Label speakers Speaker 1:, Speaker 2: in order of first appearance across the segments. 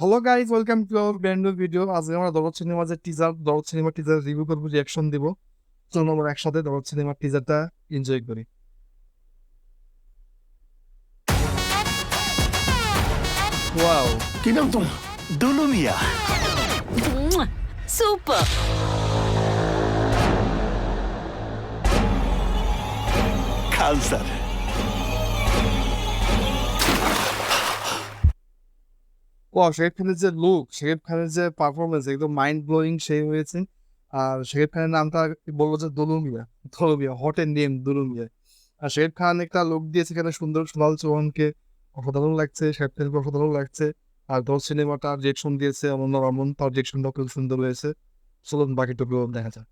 Speaker 1: Hello guys, welcome to our brand new video. আজকে আমরা দরদ সিনেমা টিজার রিভিউ করবো, রিয়াকশন দিব। চলুন আমরা একসাথে দরদ সিনেমার টিজারটা এনজয় করি। ওয়াও,
Speaker 2: কি নাম তোমার? দুলু মিয়া।
Speaker 3: সুপার।
Speaker 2: খান স্যার।
Speaker 1: ওয়াও, শাকিব খানের যে পারফরমেন্স একদম মাইন্ড ব্লোয়িং সেই হয়েছে। আর শাকিব খানের নামটা বলবো যে দুলু মিয়া হট এন্ড নেম দুলু মিয়া। আর শাকিব খান একটা লুক দিয়েছে এখানে সুন্দর, সোনাল চৌহানকে অসাধারণ লাগছে, শাকিব খানকে অসাধারণ লাগছে। আর দরদ সিনেমাটা ডিরেকশন দিয়েছে অনন্য রমন, তার ডিরেকশনটা খুব সুন্দর হয়েছে। চলুন বাকিটুকু দেখা যাক।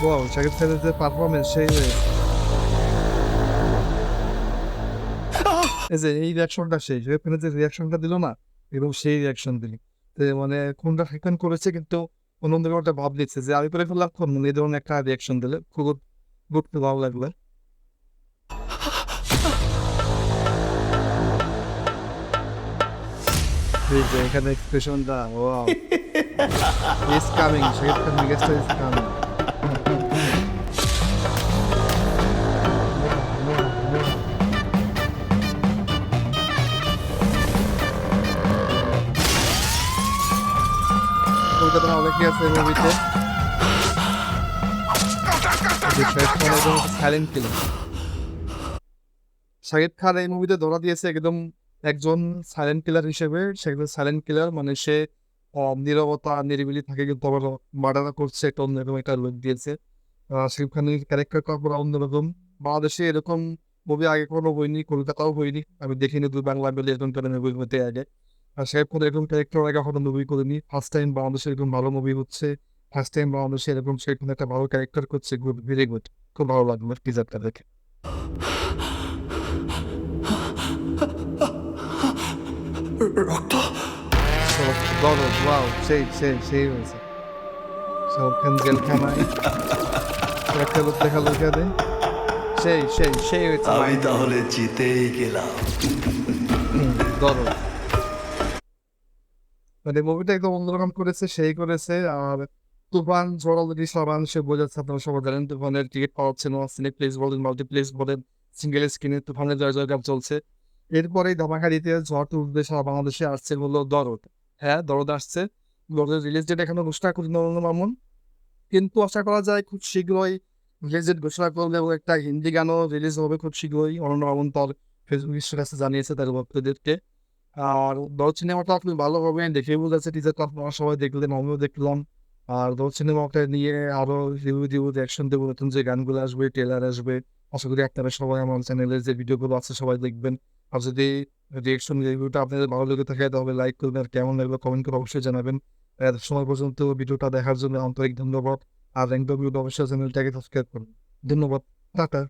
Speaker 1: ওয়াও, শাকিব খানের যে পারফরমেন্স সেই হয়েছে। এই যে এই রিয়াকশনটা সেই শাকিব খানের যে রিয়াকশনটা দিল না, এবং সেই রিয়াকশন দিলি মানে কোনটা শাকিব খান করেছে, কিন্তু অন্য একটা ভাব দিচ্ছে যে আমি করে ফেললাম, মানে এই ধরনের একটা রিয়াকশন দিলে খুব গুড, ভালো লাগলো। এই যে এখানে এক্সপ্রেশনটা, wow, is coming, Shakib Khan megastar is coming. কলকাতার অনেকে আছে মুভিতে, শাকিব খান একদম সাইলেন্ট কিলার। শাকিব খান এই মুভিতে ধরা দিয়েছে একদম একজন সাইলেন্ট কিলার হিসেবে। সে একজন সাইলেন্ট কিলার, মানে সে নীরবতা নিরিবিলি থাকে, কিন্তু আবার মার্ডার করছে, একটা অন্যরকম একটা লুক দিয়েছে। শাকিব খানের ক্যারেক্টারটা পুরো অন্যরকম। বাংলাদেশে এরকম মুভি আগে কোনো হয়নি, কলকাতাও হয়নি, আমি দেখিনি দুই বাংলা মিলে এরকম করে মুভি হতে আগে। আর শাকিব খান এরকম ক্যারেক্টার আগে কখনো মুভি করেনি, ফার্স্ট টাইম বাংলাদেশে এরকম ভালো মুভি হচ্ছে। ফার্স্ট টাইম বাংলাদেশে এরকম শাকিব খান একটা ভালো ক্যারেক্টার করছে, গুড, ভেরি গুড, খুব ভালো লাগলো টিজারটা দেখে।
Speaker 2: রক্ত।
Speaker 1: দরদ, ওয়াও, সেই হয়েছে। শাহরুখ খান জেলখানায় একটা লোক দেখালো এখানে, সেই হয়েছে।
Speaker 2: আমি তাহলে জিতেই গেলাম।
Speaker 1: দরদ, মানে মুভিটা একদম অন্যরকম করেছে, সেই করেছে। আর তুফান ঝড় অলরেডি সব মানুষে বোঝাচ্ছে, আপনারা সবাই জানেন তুফানের টিকিট পাওয়া হচ্ছে না, সিনেপ্লেক্স বলেন, মাল্টিপ্লেক্স বলেন, সিঙ্গেল স্ক্রিনে তুফানের জয় জয়কার চলছে। এরপরেই ধামাকা দিতে ঝড় তুলবে সারা বাংলাদেশে আসছে হলো দরদ। হ্যাঁ, দরদ আসছে। দরদের রিলিজ ডেট এখনো ঘোষণা করি নরেন্দ্র মামুন, কিন্তু আশা করা যায় খুব শীঘ্রই রিলিজ ডেট ঘোষণা করবে, এবং একটা হিন্দি গানও রিলিজ হবে খুব শীঘ্রই। অনন্য মামুন তার ফেসবুক স্ট্যাটাসে জানিয়েছে তার ভক্তদেরকে। আর দরদ সিনেমাটা আপনি ভালোভাবে দেখে বুঝেছে, টিজারটা আপনারা সবাই দেখলেন, আমিও দেখলাম। আর দরদ সিনেমাটা নিয়ে আরো রিভিউ দিব, রিয়াকশন দেবো, নতুন যে গানগুলো আসবে, ট্রেলার আসবে। আশা করি আপনারা সবাই আমার চ্যানেলের যে ভিডিওগুলো আছে সবাই দেখবেন। আর যদি রিয়াকশন রিভিউটা আপনাদের ভালো লেগে থাকে তাহলে লাইক করবেন, আর কেমন লাগলো কমেন্ট করে অবশ্যই জানাবেন। এত সময় পর্যন্ত ভিডিওটা দেখার জন্য আন্তরিক ধন্যবাদ। আর র্যাঙ্ক ভিডিও অবশ্যই চ্যানেলটাকে সাবস্ক্রাইব করুন। ধন্যবাদ, টাটা।